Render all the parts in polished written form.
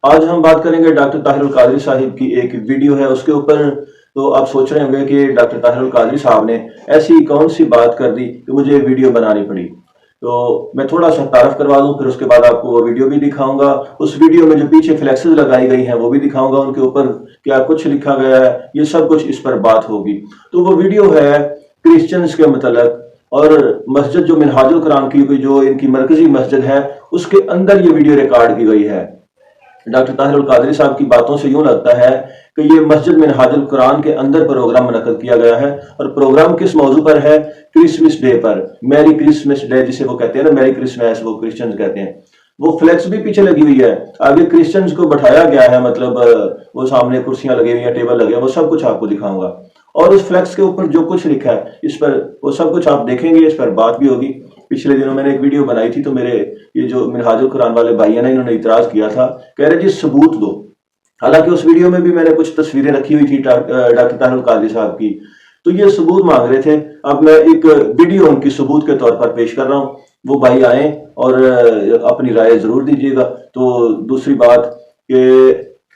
آج ہم بات کریں گے ڈاکٹر طاہر القادری صاحب کی ایک ویڈیو ہے اس کے اوپر. تو آپ سوچ رہے ہوں گے کہ ڈاکٹر طاہر القادری صاحب نے ایسی کون سی بات کر دی کہ مجھے ویڈیو بنانی پڑی. تو میں تھوڑا سا تعارف کروا دوں، پھر اس کے بعد آپ کو وہ ویڈیو بھی دکھاؤں گا. اس ویڈیو میں جو پیچھے فلیکسز لگائی گئی ہیں وہ بھی دکھاؤں گا، ان کے اوپر کیا کچھ لکھا گیا ہے، یہ سب کچھ اس پر بات ہوگی. تو وہ ویڈیو ہے کرسچنز کے متعلق، اور مسجد جو منہاج القرآن کی جو ان کی مرکزی مسجد ہے اس کے اندر یہ ویڈیو ریکارڈ کی گئی ہے. ڈاکٹر طاہر القادری صاحب کی باتوں سے یوں لگتا ہے کہ یہ مسجد منہاج القرآن کے اندر پروگرام منعقد کیا گیا ہے، اور پروگرام کس موضوع پر ہے؟ کرسمس ڈے پر، میری کرسمس ڈے جسے وہ کہتے ہیں نا، میری کرسمس وہ کرسچنز کہتے ہیں. وہ فلیکس بھی پیچھے لگی ہوئی ہے، آگے کرسچنز کو بٹھایا گیا ہے، مطلب وہ سامنے کرسیاں لگی ہوئی ہیں، ٹیبل لگے ہیں، وہ سب کچھ آپ کو دکھاؤں گا. اور اس فلیکس کے اوپر جو کچھ لکھا ہے اس پر وہ سب کچھ آپ دیکھیں گے، اس پر بات بھی ہوگی. پچھلے دنوں میں نے ایک ویڈیو بنائی تھی تو میرے یہ جو منہاج القرآن والے بھائی ہیں نا، انہوں نے اعتراض کیا تھا، کہہ رہے جی ثبوت دو. حالانکہ اس ویڈیو میں بھی میں نے کچھ تصویریں رکھی ہوئی تھی ڈاکٹر طاہر القادری صاحب کی، تو یہ ثبوت مانگ رہے تھے. اب میں ایک ویڈیو ان کی ثبوت کے طور پر پیش کر رہا ہوں، وہ بھائی آئیں اور اپنی رائے ضرور دیجیے گا. تو دوسری بات کہ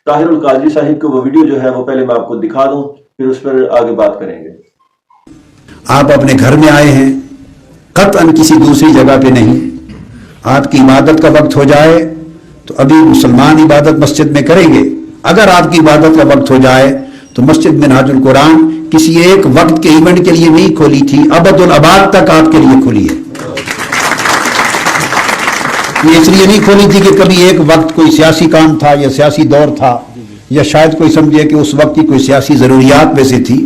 طاہر القادری صاحب کو وہ ویڈیو جو ہے وہ پہلے میں آپ کو دکھا دوں، پھر اس پر آگے بات کریں گے. آپ اپنے گھر میں آئے ہیں، قطعاً کسی دوسری جگہ پہ نہیں. آپ کی عبادت کا وقت ہو جائے تو ابھی مسلمان عبادت مسجد میں کریں گے. اگر آپ کی عبادت کا وقت ہو جائے تو مسجد منہاج القرآن کسی ایک وقت کے ایونٹ کے لیے نہیں کھولی تھی، ابد الاباد تک آپ کے لیے کھلی ہے. یہ اس لیے نہیں کھولی تھی کہ کبھی ایک وقت کوئی سیاسی کام تھا یا سیاسی دور تھا، یا شاید کوئی سمجھے کہ اس وقت کی کوئی سیاسی ضروریات میں سے تھی.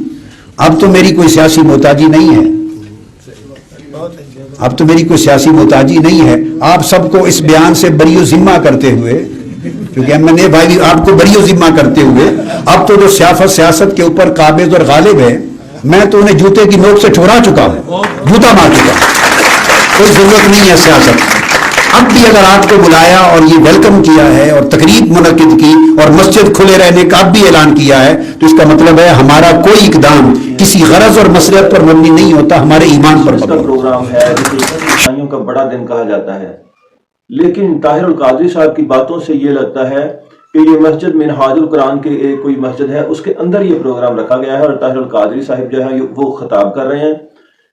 اب تو میری کوئی سیاسی محتاجی نہیں ہے، اب تو میری کوئی سیاسی محتاجی نہیں ہے. آپ سب کو اس بیان سے بری و ذمہ کرتے ہوئے، کیونکہ M&A بھائی بھی آپ کو بری و ذمہ کرتے ہوئے، اب تو جو سیاست کے اوپر قابض اور غالب ہے، میں تو انہیں جوتے کی نوک سے ٹھورا چکا ہوں، جوتا مار چکا ہوں. کوئی ضرورت نہیں ہے سیاست. اب بھی اگر آپ کو بلایا اور یہ ویلکم کیا ہے اور تقریب منعقد کی اور مسجد کھلے رہنے کا اب بھی اعلان کیا ہے، تو اس کا مطلب ہے ہمارا کوئی اقدام کسی غرض اور مصلحت پر مبنی نہیں ہوتا، ہمارے ایمان پر مبنی. پروگرام ہے عیسائیوں کا بڑا دن کہا جاتا ہے، لیکن طاہر القادری صاحب کی باتوں سے یہ لگتا ہے کہ یہ مسجد منہاج القرآن کے ایک کوئی مسجد ہے، اس کے اندر یہ پروگرام رکھا گیا ہے، اور طاہر القادری صاحب جو ہے وہ خطاب کر رہے ہیں.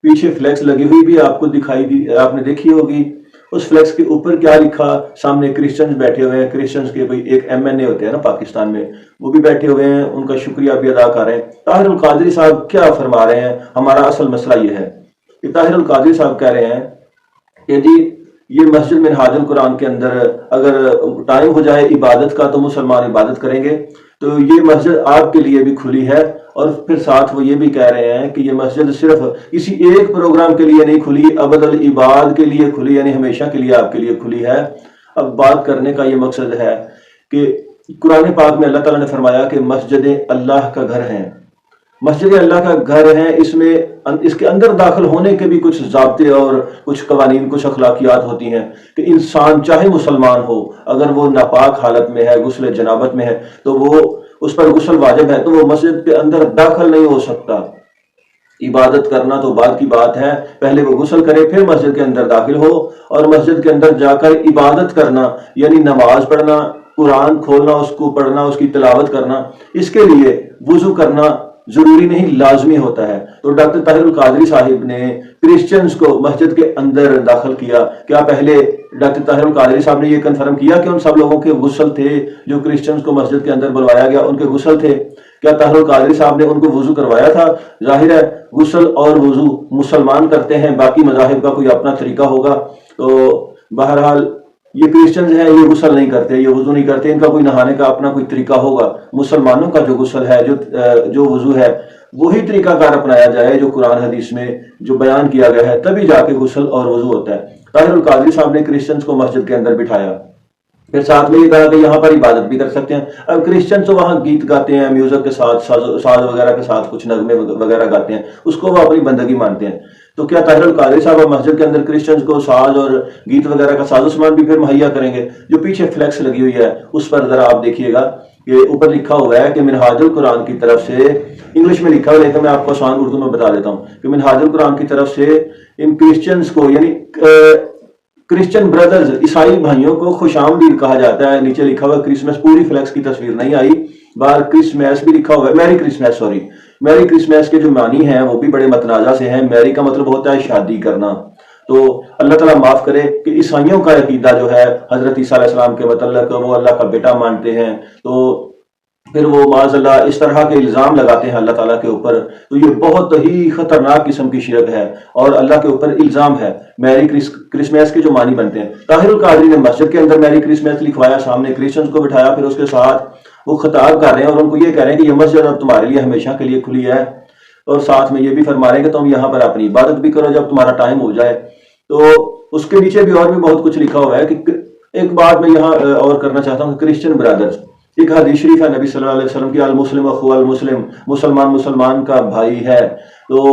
پیچھے فلیکس لگی ہوئی بھی آپ کو دکھائی دی، آپ نے دیکھی ہوگی. اس فلیکس کے اوپر کیا لکھا؟ سامنے کرسچنز بیٹھے ہوئے ہیں، کرسچنز کے کوئی ایک M&A ہوتے ہیں نا پاکستان میں، وہ بھی بیٹھے ہوئے ہیں، ان کا شکریہ بھی ادا کر رہے ہیں. طاہر القادری صاحب کیا فرما رہے ہیں؟ ہمارا اصل مسئلہ یہ ہے کہ طاہر القادری صاحب کہہ رہے ہیں کہ جی یہ مسجد منہاج القرآن کے اندر اگر ٹائم ہو جائے عبادت کا تو مسلمان عبادت کریں گے، تو یہ مسجد آپ کے لیے بھی کھلی ہے. اور پھر ساتھ وہ یہ بھی کہہ رہے ہیں کہ یہ مسجد صرف کسی ایک پروگرام کے لیے نہیں کھلی، ابد العباد کے لیے کھلی، یعنی ہمیشہ کے لیے آپ کے لیے کھلی ہے. اب بات کرنے کا یہ مقصد ہے کہ قرآن پاک میں اللہ تعالیٰ نے فرمایا کہ مسجدیں اللہ کا گھر ہیں. مسجد اللہ کا گھر ہے، اس کے اندر داخل ہونے کے بھی کچھ ضابطے اور کچھ قوانین، کچھ اخلاقیات ہوتی ہیں کہ انسان چاہے مسلمان ہو، اگر وہ ناپاک حالت میں ہے، غسل جنابت میں ہے، تو وہ اس پر غسل واجب ہے، تو وہ مسجد کے اندر داخل نہیں ہو سکتا. عبادت کرنا تو بعد کی بات ہے، پہلے وہ غسل کرے پھر مسجد کے اندر داخل ہو. اور مسجد کے اندر جا کر عبادت کرنا یعنی نماز پڑھنا، قرآن کھولنا، اس کو پڑھنا، اس کی تلاوت کرنا، اس کے لیے وضو کرنا ضروری نہیں، لازمی ہوتا ہے. تو ڈاکٹر طاہر القادری صاحب نے کرسچنز کو مسجد کے اندر داخل کیا. کیا پہلے ڈاکٹر طاہر القادری صاحب نے یہ کنفرم کیا کہ ان سب لوگوں کے غسل تھے جو کرسچنز کو مسجد کے اندر بلوایا گیا، ان کے غسل تھے؟ کیا طاہر القادری صاحب نے ان کو وضو کروایا تھا؟ ظاہر ہے غسل اور وضو مسلمان کرتے ہیں، باقی مذاہب کا کوئی اپنا طریقہ ہوگا. تو بہرحال یہ کرسچنز ہیں، یہ غسل نہیں کرتے، یہ وضو نہیں کرتے، ان کا کوئی نہانے کا اپنا کوئی طریقہ ہوگا. مسلمانوں کا جو غسل ہے، جو وضو ہے، وہی طریقہ کار اپنایا جائے جو قرآن حدیث میں جو بیان کیا گیا ہے، تبھی جا کے غسل اور وضو ہوتا ہے. طاہر القادری صاحب نے کرسچنز کو مسجد کے اندر بٹھایا، پھر ساتھ میں یہ کہا کہ یہاں پر عبادت بھی کر سکتے ہیں. اب کرسچن تو وہاں گیت گاتے ہیں، میوزک کے ساتھ، ساز وغیرہ کے ساتھ کچھ نغمے وغیرہ گاتے ہیں، اس کو وہ اپنی بندگی مانتے ہیں. تو کیا طاہر القادری صاحب مسجد کے اندر کرسچنز کو ساز اور گیت وغیرہ کا ساز و سامان بھی پھر مہیا کریں گے؟ جو پیچھے فلیکس لگی ہوئی ہے اس پر ذرا آپ دیکھیے گا کہ اوپر لکھا ہوا ہے کہ منہاج القرآن کی طرف سے، انگلش میں لکھا ہوا ہے لیکن میں آپ کو آسان اردو میں بتا دیتا ہوں کہ منہاج القرآن کی طرف سے ان کرسچنز کو، یعنی کرسچن برادرز عیسائی بھائیوں کو خوش آمدید کہا جاتا ہے. نیچے لکھا ہوا کرسمس، پوری فلیکس کی تصویر نہیں آئی، باہر کرسمس بھی لکھا ہوا ہے، میری کرسمس، سوری میری کرسمس کے جو معنی ہیں وہ بھی بڑے متنازع سے ہیں. میری کا مطلب ہوتا ہے شادی کرنا. تو اللہ تعالیٰ معاف کرے کہ عیسائیوں کا عقیدہ جو ہے حضرت عیسیٰ علیہ السلام کے متعلق وہ اللہ کا بیٹا مانتے ہیں، تو پھر وہ معاذ اللہ اس طرح کے الزام لگاتے ہیں اللہ تعالیٰ کے اوپر. تو یہ بہت ہی خطرناک قسم کی شرک ہے اور اللہ کے اوپر الزام ہے. میری کرسمس کے جو معنی بنتے ہیں، طاہر القادری نے مسجد کے اندر میری کرسمس لکھوایا، سامنے کرسچنز کو بٹھایا، پھر اس کے ساتھ وہ خطاب کر رہے ہیں اور ان کو یہ کہہ رہے ہیں کہ یہ مسجد اب تمہارے لیے ہمیشہ کے لیے کھلی ہے، اور ساتھ میں یہ بھی فرما رہے ہیں کہ تم یہاں پر اپنی عبادت بھی کرو جب تمہارا ٹائم ہو جائے. تو اس کے نیچے بھی اور بھی بہت کچھ لکھا ہوا ہے. کہ ایک بات میں یہاں اور کرنا چاہتا ہوں، کرسچن برادرز، ایک حدیث شریف ہے نبی صلی اللہ علیہ وسلم کی، المسلم اخو المسلم، مسلمان مسلمان کا بھائی ہے. تو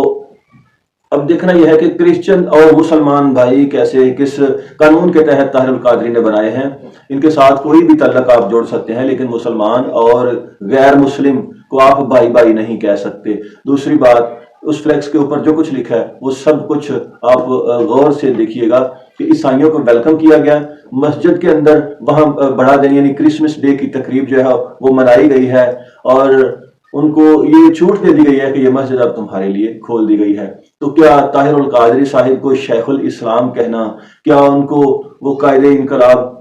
اب دیکھنا یہ ہے کہ کرسچن اور مسلمان بھائی کیسے کس قانون کے تحت طاہر القادری نے بنائے ہیں. ان کے ساتھ کوئی بھی تعلق آپ جوڑ سکتے ہیں، لیکن مسلمان اور غیر مسلم کو آپ بھائی بھائی نہیں کہہ سکتے. دوسری بات، اس فلیکس کے اوپر جو کچھ لکھا ہے وہ سب کچھ آپ غور سے دیکھیے گا کہ عیسائیوں کو ویلکم کیا گیا مسجد کے اندر، وہاں بڑھا دیں یعنی کرسمس ڈے کی تقریب جو ہے وہ منائی گئی ہے، اور ان کو یہ چھوٹ دے دی گئی ہے کہ یہ مسجد اب تمہارے لیے کھول دی گئی ہے. تو کیا طاہر القادری صاحب کو شیخ الاسلام کہنا، کیا ان کو وہ قائد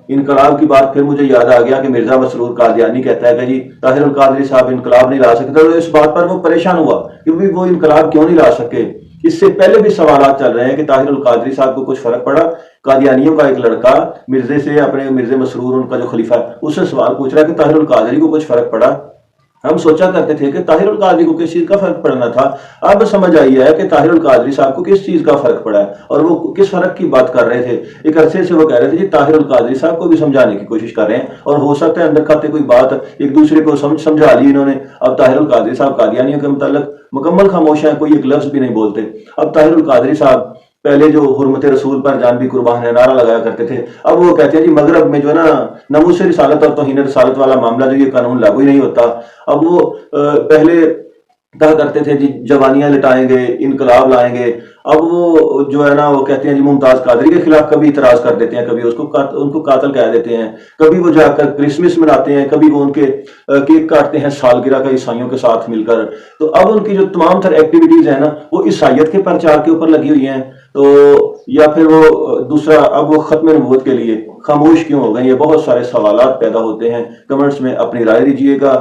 انقلاب کی بات پھر مجھے یاد آ گیا کہ مرزا مسرور قادیانی کہتا ہے کہ جی طاہر القادری صاحب انقلاب نہیں لا سکتے، تو اس بات پر وہ پریشان ہوا کہ وہ انقلاب کیوں نہیں لا سکے. اس سے پہلے بھی سوالات چل رہے ہیں کہ طاہر القادری صاحب کو کچھ فرق پڑا. قادیانیوں کا ایک لڑکا مرزے سے، اپنے مرزے مسرور ان کا جو خلیفہ ہے، اس سے سوال پوچھ رہا ہے کہ طاہر القادری کو کچھ فرق پڑا. ہم سوچا کرتے تھے کہ طاہر القادری کو کس چیز کا فرق پڑنا تھا، اب سمجھ آئی ہے کہ طاہر القادری صاحب کو کس چیز کا فرق پڑا ہے اور وہ کس فرق کی بات کر رہے تھے. ایک عرصے سے وہ کہہ رہے تھے جی طاہر القادری صاحب کو بھی سمجھانے کی کوشش کر رہے ہیں، اور ہو سکتا ہے اندر کھاتے کوئی بات ایک دوسرے کو سمجھا لی انہوں نے. اب طاہر القادری صاحب قادیانیوں کے متعلق مکمل خاموش ہیں، کوئی ایک لفظ بھی نہیں بولتے. اب طاہر القادری صاحب پہلے جو حرمت رسول پر جان بھی قربان ہے نعرہ لگایا کرتے تھے، اب وہ کہتے ہیں جی مغرب میں جو ہے نا ناموس رسالت اور توہین رسالت والا معاملہ جو یہ قانون لاگو ہی نہیں ہوتا. اب وہ پہلے کہا کرتے تھے جی جوانیاں لٹائیں گے، انقلاب لائیں گے. اب وہ جو ہے نا وہ کہتے ہیں جی ممتاز قادری کے خلاف کبھی اعتراض کر دیتے ہیں، کبھی ان کو قاتل کہہ دیتے ہیں، کبھی وہ جا کر کرسمس مناتے ہیں، کبھی وہ ان کے کیک کاٹتے ہیں سالگرہ کا عیسائیوں کے ساتھ مل کر. تو اب ان کی جو تمام تر ایکٹیویٹیز ہیں نا وہ عیسائیت کے پرچار کے اوپر لگی ہوئی ہیں. تو یا پھر وہ دوسرا، اب وہ ختم نبوت کے لیے خاموش کیوں ہو گئے؟ یہ بہت سارے سوالات پیدا ہوتے ہیں. کمنٹس میں اپنی رائے دیجیے گا.